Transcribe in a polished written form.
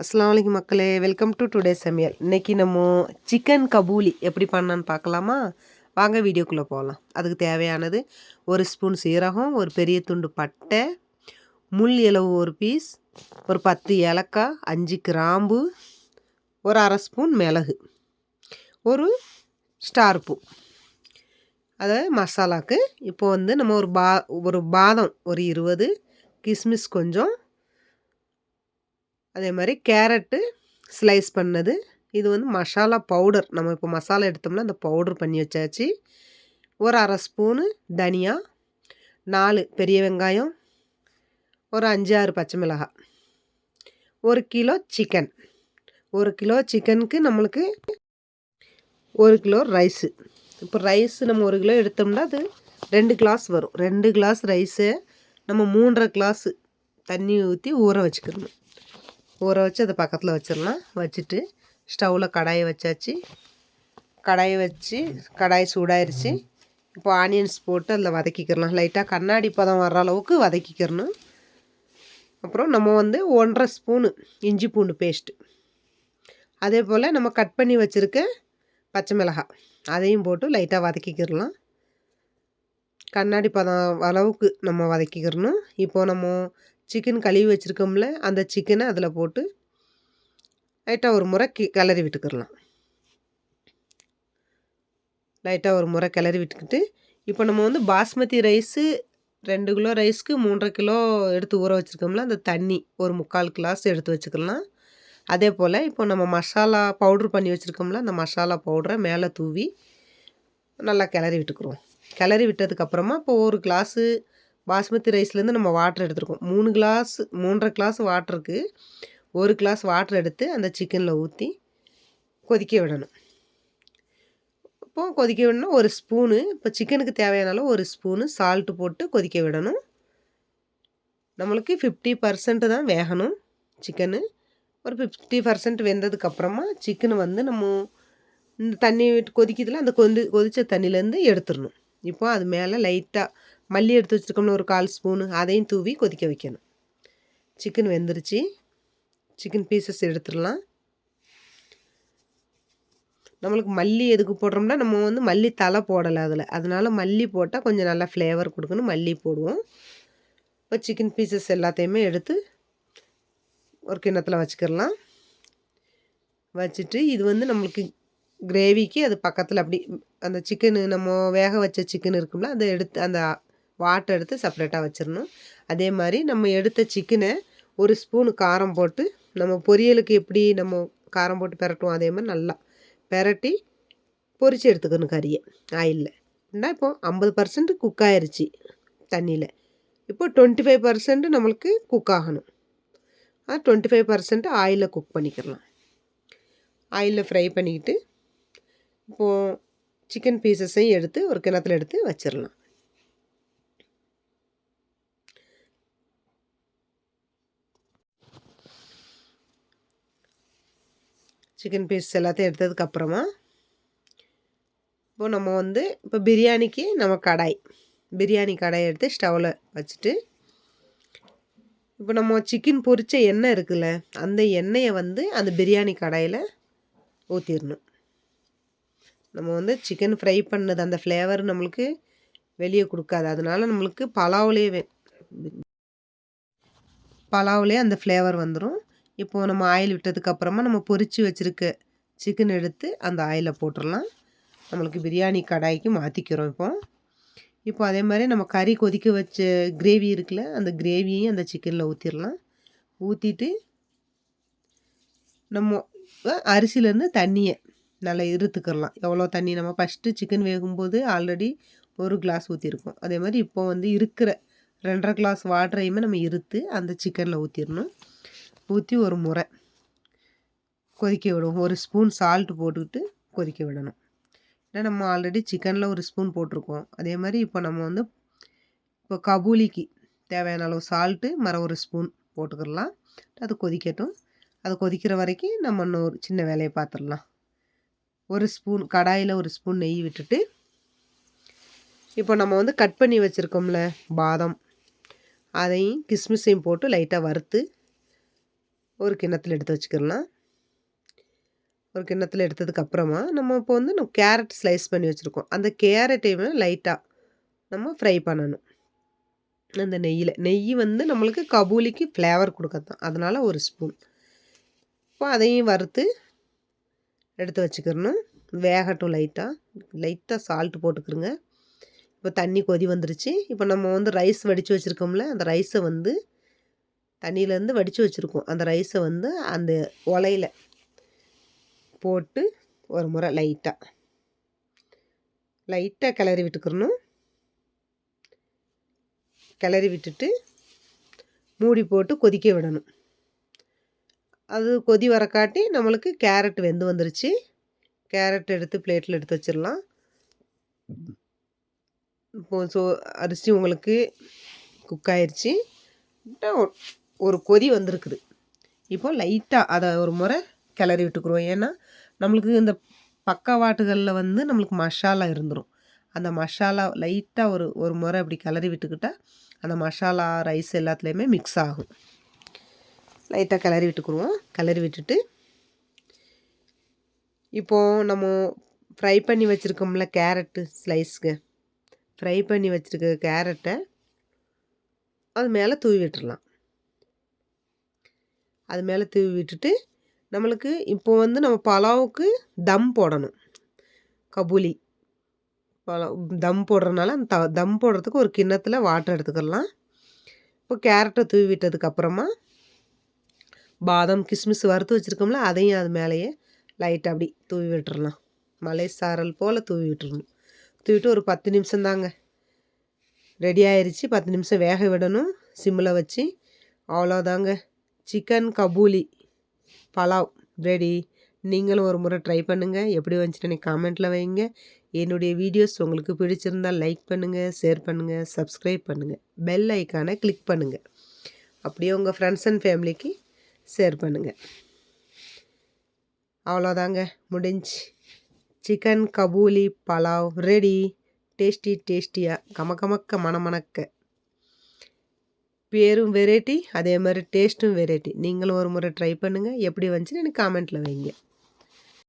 அஸ்ஸலாமு அலைக்கும் மக்களே, வெல்கம் டு டுடே சமையல். இன்றைக்கி நம்ம சிக்கன் கபூலி எப்படி பண்ணான்னு பார்க்கலாமா? வாங்க வீடியோக்குள்ளே போகலாம். அதுக்கு தேவையானது ஒரு ஸ்பூன் சீரகம், ஒரு பெரிய துண்டு பட்டை, முள் இலவு ஒரு பீஸ், ஒரு 10 ஏலக்காய், 5 கிராம்பு, ஒரு அரை ஸ்பூன் மிளகு, ஒரு ஸ்டார் பூ. அதை மசாலாவுக்கு இப்போ வந்து நம்ம ஒரு பாதம் ஒரு 20, கிஸ்மிஸ் கொஞ்சம், அதே மாதிரி கேரட்டு ஸ்லைஸ் பண்ணது. இது வந்து மசாலா பவுடர். நம்ம இப்போ மசாலா எடுத்தோம்னா அந்த பவுடர் பண்ணி வச்சாச்சு. ஒரு அரை ஸ்பூனு தனியா, 4 பெரிய வெங்காயம், ஒரு 5-6 பச்சை மிளகாய், 1 கிலோ சிக்கன். 1 கிலோ சிக்கனுக்கு நம்மளுக்கு 1 கிலோ ரைஸு. இப்போ ரைஸு நம்ம 1 கிலோ எடுத்தோம்னா அது 2 கிளாஸ் வரும். 2 கிளாஸ் ரைஸை நம்ம 3.5 கிளாஸு தண்ணி ஊற்றி ஊற வச்சுக்கணும். ஊற வச்சு அதை பக்கத்தில் வச்சிடலாம். வச்சுட்டு ஸ்டவ்வில் கடாயை வச்சாச்சு. கடாய் சூடாயிருச்சு. இப்போ ஆனியன்ஸ் போட்டு அதில் வதக்கிக்கிறலாம். லைட்டாக கண்ணாடி பதம் வர்ற அளவுக்கு வதக்கிக்கிறணும். அப்புறம் நம்ம வந்து 1.5 ஸ்பூனு இஞ்சி பூண்டு பேஸ்ட்டு, அதே போல் நம்ம கட் பண்ணி வச்சுருக்க பச்சை மிளகாய் அதையும் போட்டு லைட்டாக வதக்கிக்கிறலாம். கண்ணாடி பதம் அளவுக்கு நம்ம வதக்கிக்கிறணும். இப்போது நம்ம சிக்கன் கழுவி வச்சுருக்கோம்ல, அந்த சிக்கனை அதில் போட்டு லைட்டாக ஒரு முறை கிளறி விட்டுக்கிடலாம். லைட்டாக ஒரு முறை கிளறி விட்டுக்கிட்டு இப்போ நம்ம வந்து பாஸ்மதி ரைஸு 2 கிலோ ரைஸ்க்கு 3.5 கிலோ எடுத்து ஊற வச்சுருக்கோம்ல, அந்த தண்ணி ஒரு 3/4 கிளாஸ் எடுத்து வச்சுக்கலாம். அதே போல் இப்போ நம்ம மசாலா பவுட்ரு பண்ணி வச்சுருக்கோம்ல, அந்த மசாலா பவுடரை மேலே தூவி நல்லா கிளறி விட்டுக்குருவோம். கிளறி விட்டதுக்கப்புறமா இப்போ ஒரு கிளாஸு பாஸ்மதி ரைஸ்லேருந்து நம்ம வாட்டர் எடுத்துருக்கோம். 3.5 கிளாஸ் வாட்டருக்கு 1 கிளாஸ் வாட்டர் எடுத்து அந்த சிக்கனில் ஊற்றி கொதிக்க விடணும். இப்போது கொதிக்க விடணும். ஒரு ஸ்பூனு, இப்போ சிக்கனுக்கு தேவையான அளவு 1 ஸ்பூனு சால்ட்டு போட்டு கொதிக்க விடணும். நம்மளுக்கு 50% தான் வேகணும் சிக்கனு. ஒரு 50% வெந்ததுக்கப்புறமா சிக்கனை வந்து நம்ம இந்த தண்ணி விட்டு கொதிக்கிறதுல அந்த கொதித்த தண்ணியிலேருந்து எடுத்துடணும். இப்போ அது மேலே லைட்டாக மல்லி எடுத்து வச்சுருக்கோம்னா ஒரு 1/4 ஸ்பூனு அதையும் தூவி கொதிக்க வைக்கணும். சிக்கன் வெந்துருச்சு. சிக்கன் பீசஸ் எடுத்துடலாம். நம்மளுக்கு மல்லி எதுக்கு போடுறோம்னா, நம்ம வந்து மல்லி தலை போடலை அதில், அதனால் மல்லி போட்டால் கொஞ்சம் நல்லா ஃப்ளேவர் கொடுக்கணும், மல்லி போடுவோம். இப்போ சிக்கன் பீசஸ் எல்லாத்தையுமே எடுத்து ஒரு கிண்ணத்தில் வச்சுக்கிடலாம். வச்சுட்டு இது வந்து நம்மளுக்கு கிரேவிக்கு அது பக்கத்தில் அப்படி அந்த சிக்கனு நம்ம வேக வச்ச சிக்கன் இருக்கும்ல, அதை எடுத்து அந்த வாட்டை எடுத்து செப்பரேட்டாக வச்சிடணும். அதே மாதிரி நம்ம எடுத்த சிக்கனை 1 ஸ்பூனு காரம் போட்டு, நம்ம பொரியலுக்கு எப்படி நம்ம காரம் போட்டு பெரட்டுவோம் அதே மாதிரி நல்லா பெரட்டி பொரித்து எடுத்துக்கணும் கறியை ஆயிலில். ஏன்னா இப்போது 50% குக் ஆயிடுச்சு தண்ணியில். இப்போ 25% நம்மளுக்கு குக் ஆகணும். 25% ஆயிலில் குக் பண்ணிக்கிறலாம். ஆயிலில் ஃப்ரை பண்ணிக்கிட்டு இப்போது சிக்கன் பீசஸையும் எடுத்து ஒரு கிண்ணத்தில் எடுத்து வச்சிடலாம். சிக்கன் பீஸ் எல்லாத்தையும் எடுத்ததுக்கப்புறமா இப்போது நம்ம வந்து இப்போ பிரியாணிக்கு நம்ம பிரியாணி கடாயை எடுத்து ஸ்டவ்வில் வச்சுட்டு, இப்போ நம்ம சிக்கன் பொரித்த எண்ணெய் இருக்குல்ல, அந்த எண்ணெயை வந்து அந்த பிரியாணி கடாயில் ஊற்றிடணும். நம்ம வந்து சிக்கன் ஃப்ரை பண்ணது அந்த ஃப்ளேவர் நம்மளுக்கு வெளியே கொடுக்காது. அதனால நம்மளுக்கு பலாவுலேயே அந்த ஃப்ளேவர் வந்துடும். இப்போது நம்ம ஆயில் விட்டதுக்கப்புறமா நம்ம பொரித்து வச்சுருக்க சிக்கன் எடுத்து அந்த ஆயிலில் போட்டுடலாம். நம்மளுக்கு பிரியாணி கடாய்க்கு மாற்றிக்கிறோம். இப்போ அதே மாதிரி நம்ம கறி கொதிக்க வச்ச கிரேவி இருக்குல்ல, அந்த கிரேவியையும் அந்த சிக்கனில் ஊற்றிடலாம். ஊற்றிட்டு நம்ம அரிசியிலேருந்து தண்ணியை நல்லா இருத்துக்கிடலாம். எவ்வளோ தண்ணி நம்ம ஃபஸ்ட்டு சிக்கன் வேகும்போது ஆல்ரெடி 1 கிளாஸ் ஊற்றிருக்கோம். அதே மாதிரி இப்போ வந்து இருக்கிற 2.5 கிளாஸ் வாட்டரையுமே நம்ம இருத்து அந்த சிக்கனில் ஊற்றிடணும். ஊற்றி ஒரு முறை கொதிக்க விடுவோம். 1 ஸ்பூன் சால்ட்டு போட்டுக்கிட்டு கொதிக்க விடணும். ஏன்னா நம்ம ஆல்ரெடி சிக்கனில் 1 ஸ்பூன் போட்டிருக்கோம். அதே மாதிரி இப்போ நம்ம வந்து இப்போ கபூலிக்கு தேவையான அளவு சால்ட்டு 1 ஸ்பூன் போட்டுக்கிடலாம். அது கொதிக்கட்டும். அது கொதிக்கிற வரைக்கும் நம்ம இன்னொரு சின்ன வேலையை பார்த்துடலாம். 1 ஸ்பூன் கடாயில் 1 ஸ்பூன் நெய் விட்டுட்டு, இப்போ நம்ம வந்து கட் பண்ணி வச்சுருக்கோம்ல பாதாம், அதையும் கிஸ்மிஸையும் போட்டு லைட்டாக வறுத்து ஒரு கிண்ணத்தில் எடுத்து வச்சுக்கிடலாம். ஒரு கிண்ணத்தில் எடுத்ததுக்கப்புறமா நம்ம இப்போ வந்து நம்ம கேரட் ஸ்லைஸ் பண்ணி வச்சுருக்கோம். அந்த கேரட்டையுமே லைட்டாக நம்ம ஃப்ரை பண்ணணும் அந்த நெய்யில். நெய் வந்து நம்மளுக்கு கபூலிக்கு ஃப்ளேவர் கொடுக்கத்தான், அதனால் ஒரு ஸ்பூன். இப்போ அதையும் வறுத்து எடுத்து வச்சுக்கிறணும். வேகட்டும். லைட்டாக சால்ட்டு போட்டுக்கிறோங்க. இப்போ தண்ணி கொதி வந்துருச்சு. இப்போ நம்ம வந்து ரைஸ் வடித்து வச்சுருக்கோம்ல, அந்த ரைஸை வந்து தண்ணியிலேருந்து வடித்து வச்சுருக்கோம். அந்த ரைஸை வந்து அந்த உலையில போட்டு ஒரு முறை லைட்டாக கிளறி விட்டுக்கிறணும். கிளறி விட்டுட்டு மூடி போட்டு கொதிக்க விடணும். அது கொதி வரக்காட்டி நம்மளுக்கு கேரட் வெந்து வந்துருச்சு. கேரட் எடுத்து பிளேட்டில் எடுத்து வச்சிடலாம். இப்போ அரிசி உங்களுக்கு குக் ஆயிடுச்சு. ஒரு கொதி வந்திருக்குது. இப்போ லைட்டாக அதை ஒரு முறை கிளறி விட்டுக்குருவோம். ஏன்னா நம்மளுக்கு இந்த பக்கவாட்டுகளில் வந்து நம்மளுக்கு மசாலா இருந்துடும். அந்த மசாலா லைட்டாக ஒரு முறை அப்படி கிளறி விட்டுக்கிட்டால் அந்த மசாலா ரைஸ் எல்லாத்துலேயுமே மிக்ஸ் ஆகும். லைட்டாக கிளறி விட்டுக்குருவோம். கிளறி விட்டுட்டு இப்போது நம்ம ஃப்ரை பண்ணி வச்சுருக்கோம்ல கேரட்டு ஸ்லைஸ்க்கு, ஃப்ரை பண்ணி வச்சுருக்க கேரட்டை அது மேலே தூவி விட்டுடலாம். அது மேலே தூவி விட்டுட்டு நம்மளுக்கு இப்போ வந்து நம்ம பலாவுக்கு தம் போடணும். கபூலி பலாவ் தம் போடுறதுனால அந்த தம் போடுறதுக்கு ஒரு கிண்ணத்தில் வாட்டர் எடுத்துக்கலாம். இப்போ கேரட்டை தூவி விட்டதுக்கப்புறமா பாதாம் கிஸ்மிஸ் வறுத்து வச்சுருக்கோம்ல, அதையும் அது மேலேயே லைட்டாக அப்படி தூவி விட்டுறலாம். மலை சாரல் போல் தூவி விட்டுறணும். தூவிட்டு ஒரு 10 நிமிஷம் தாங்க. ரெடி ஆயிடுச்சு. 10 நிமிஷம் வேக விடணும் சிம்மில் வச்சு. அவ்வளோதாங்க, சிக்கன் கபூலி பலாவ் ரெடி. நீங்களும் ஒரு முறை ட்ரை பண்ணுங்கள். எப்படி வந்துச்சுன்னு எனக்கு காமெண்ட்டில் வைங்க. என்னுடைய வீடியோஸ் உங்களுக்கு பிடிச்சிருந்தால் லைக் பண்ணுங்கள், ஷேர் பண்ணுங்கள், சப்ஸ்கிரைப் பண்ணுங்கள், பெல் ஐக்கானை கிளிக் பண்ணுங்கள். அப்படியே உங்கள் ஃப்ரெண்ட்ஸ் அண்ட் ஃபேமிலிக்கு ஷேர் பண்ணுங்கள். அவ்வளோதாங்க, முடிஞ்சு. Chicken kabuli pulao ready. டேஸ்டியாக கமக்க மணக்க. பேரும் வெரைட்டி, அதே மாதிரி டேஸ்ட்டும் வெரைட்டி. நீங்களும் ஒரு முறை ட்ரை பண்ணுங்கள். எப்படி வந்துச்சுன்னு எனக்கு காமெண்ட்டில் வைங்க.